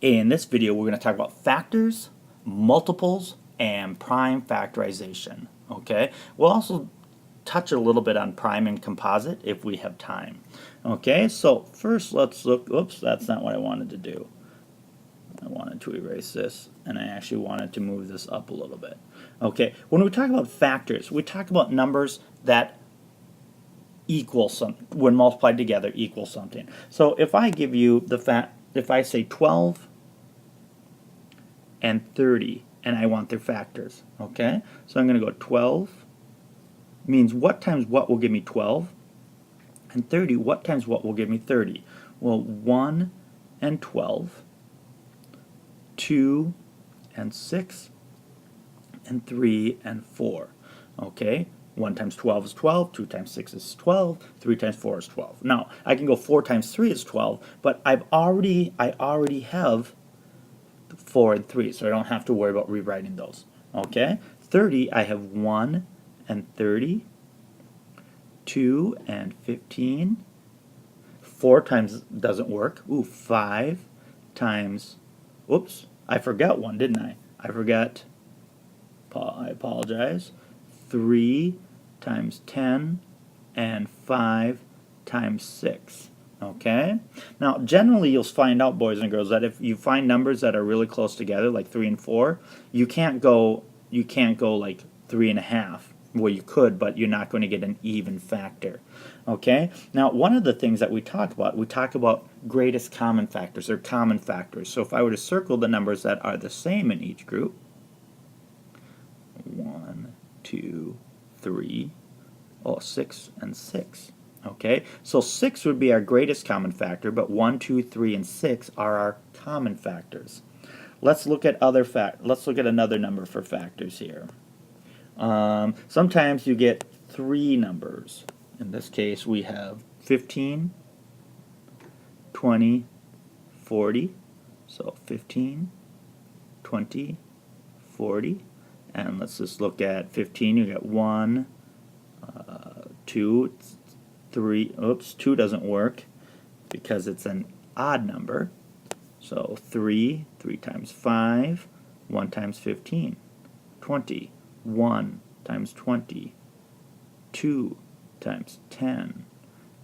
In this video, we're going to talk about factors, multiples, and prime factorization. Okay, we'll also touch a little bit on prime and composite if we have time. Okay, so first let's look, oops, that's not what I wanted to do. I wanted to erase this, and I actually wanted to move this up a little bit. Okay, when we talk about factors, we talk about numbers that equal something, when multiplied together, equal something. So if I give you if I say 12 and 30, and I want their factors, okay? So I'm going to go 12 means what times what will give me 12, and 30, what times what will give me 30? Well, 1 and 12, 2 and 6, and 3 and 4, okay? 1 times 12 is 12, 2 times 6 is 12, 3 times 4 is 12. Now, I can go 4 times 3 is 12, but I already have 4 and 3, so I don't have to worry about rewriting those. Okay? 30, I have 1 and 30, 2 and 15, 4 times doesn't work. Ooh, 5 times, oops, I forgot one, didn't I? I apologize. 3 times 10, and 5 times 6. Okay? Now, generally you'll find out, boys and girls, that if you find numbers that are really close together, like 3 and 4, you can't go like 3.5. Well, you could, but you're not going to get an even factor. Okay? Now, one of the things that we talk about greatest common factors, or common factors. So if I were to circle the numbers that are the same in each group, 1, 2, 3, 6 and 6. Okay, so 6 would be our greatest common factor, but 1, 2, 3, and 6 are our common factors. Let's look at another number for factors here. Sometimes you get 3 numbers. In this case, we have 15, 20, 40. So 15, 20, 40. And let's just look at 15. You got 1, 2, 3, oops, 2 doesn't work because it's an odd number. So 3 times 5, 1 times 15, 20, 1 times 20, 2 times 10,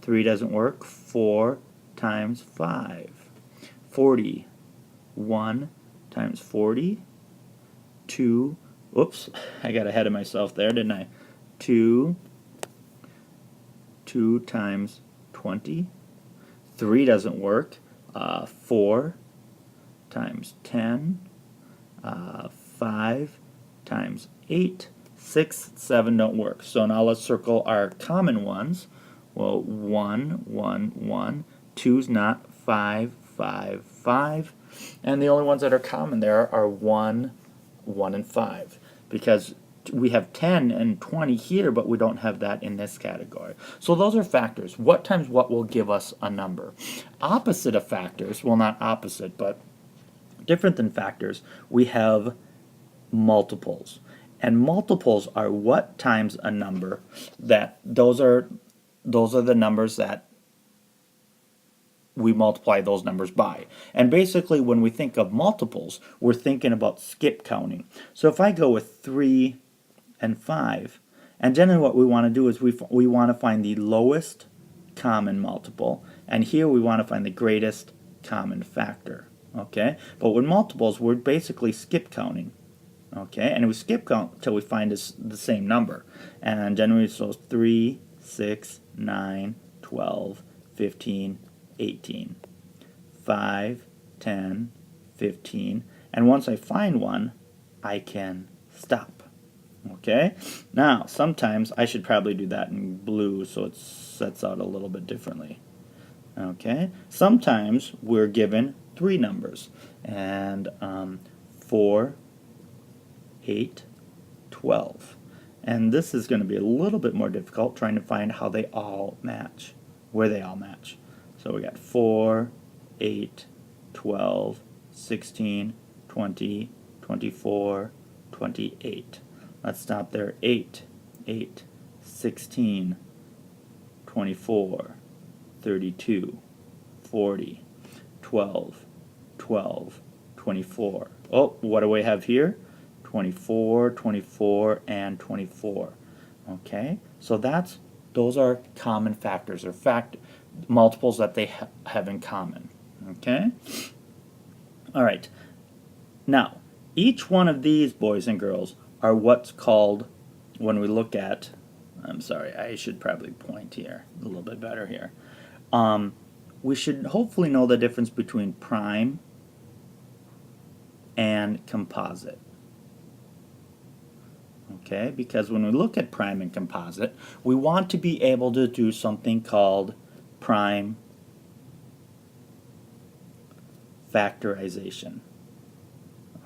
3 doesn't work, 4 times 5, 40, 1 times 40, 2, oops, I got ahead of myself there, didn't I? 2 times 20, 3 doesn't work, 4 times 10, 5 times 8, 6, 7 don't work. So now let's circle our common ones. Well, 1, 1, 1, 2's not, 5, 5, 5, and the only ones that are common there are 1, 1, and 5, because we have 10 and 20 here, but we don't have that in this category. So those are factors. What times what will give us a number? Opposite of factors, well, not opposite, but different than factors, we have multiples. And multiples are what times a number that those are the numbers that we multiply those numbers by. And basically when we think of multiples, we're thinking about skip counting. So if I go with 3 and 5, and generally what we want to do is we want to find the lowest common multiple, and here we want to find the greatest common factor. Okay, but with multiples we're basically skip counting. Okay, and we skip count until we find the same number, and generally so 3, 6, 9, 12, 15, 18, 5, 10, 15, and once I find one, I can stop. Okay, now sometimes I should probably do that in blue so it sets out a little bit differently. Okay, sometimes we're given 3 numbers, and 4, 8, 12. And this is going to be a little bit more difficult, trying to find how they all match, where they all match. So we got 4, 8, 12, 16, 20, 24, 28. Let's stop there. 8, 8, 16, 24, 32, 40, 12, 12, 24. Oh, what do we have here? 24, 24, and 24. Okay, so those are common factors, or multiples that they have in common. Okay? All right. Now, each one of these, boys and girls, are what's called, when we look at, I'm sorry, I should probably point here a little bit better here. We should hopefully know the difference between prime and composite. Okay, because when we look at prime and composite, we want to be able to do something called prime factorization.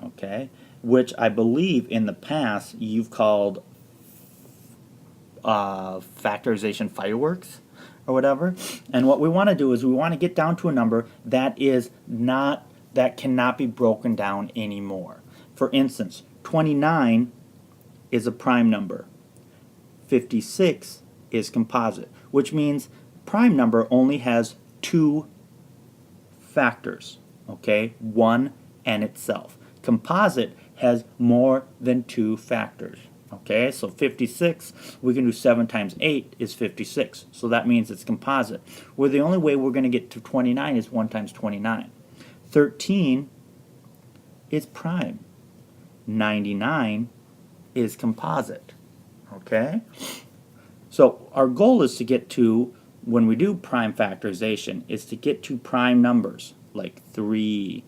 Okay, which I believe in the past you've called factorization fireworks or whatever. And what we want to do is we want to get down to a number that cannot be broken down anymore. For instance, 29 is a prime number. 56 is composite, which means prime number only has two factors, okay? One and itself. Composite has more than two factors. Okay, so 56, we can do 7 times 8 is 56. So that means it's composite. Where the only way we're going to get to 29 is 1 times 29. 13 is prime. 99 is composite. Okay? So our goal is to get to, when we do prime factorization, is to get to prime numbers like 3,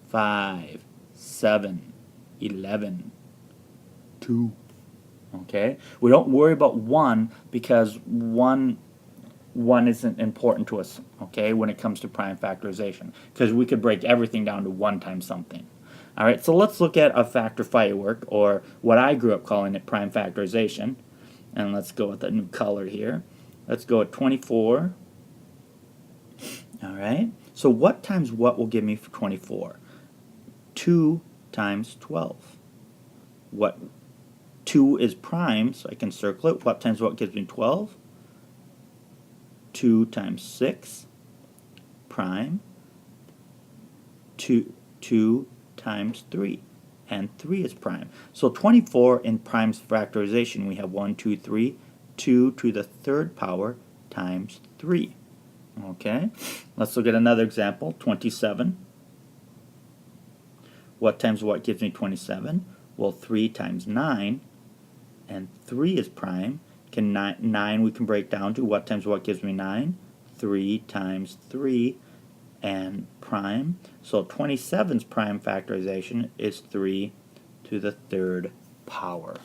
5, 7, 11, 2. Okay, we don't worry about 1 because 1 isn't important to us, okay, when it comes to prime factorization, because we could break everything down to 1 times something. Alright, so let's look at a factor firework, or what I grew up calling it, prime factorization. And let's go with a new color here. Let's go at 24. Alright, so what times what will give me for 24? 2 times 12. What? 2 is prime, so I can circle it. What times what gives me 12? 2 times 6, prime. 2 times 3, and 3 is prime. So 24 in prime's factorization, we have 1, 2, 3, 2 to the third power times 3. Okay, let's look at another example, 27. What times what gives me 27? Well, 3 times 9, and 3 is prime. 9 we can break down to what times what gives me 9? 3 times 3, and prime. So 27's prime factorization is 3 to the third power.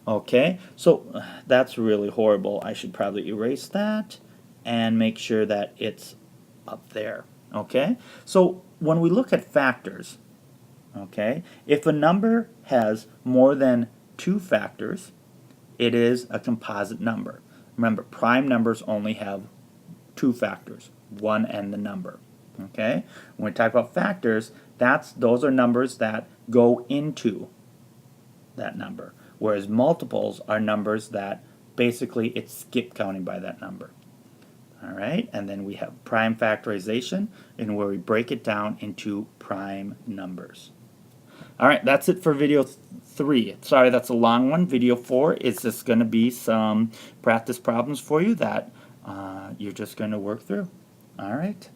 Okay, so that's really horrible. I should probably erase that and make sure that it's up there. Okay, so when we look at factors, okay, if a number has more than 2 factors, it is a composite number. Remember, prime numbers only have 2 factors, 1 and the number. Okay, when we talk about factors, those are numbers that go into that number, whereas multiples are numbers that basically it's skip counting by that number. Alright, and then we have prime factorization, and where we break it down into prime numbers. Alright, that's it for video 3. Sorry, that's a long one. Video 4 is just going to be some practice problems for you that you're just going to work through. Alright.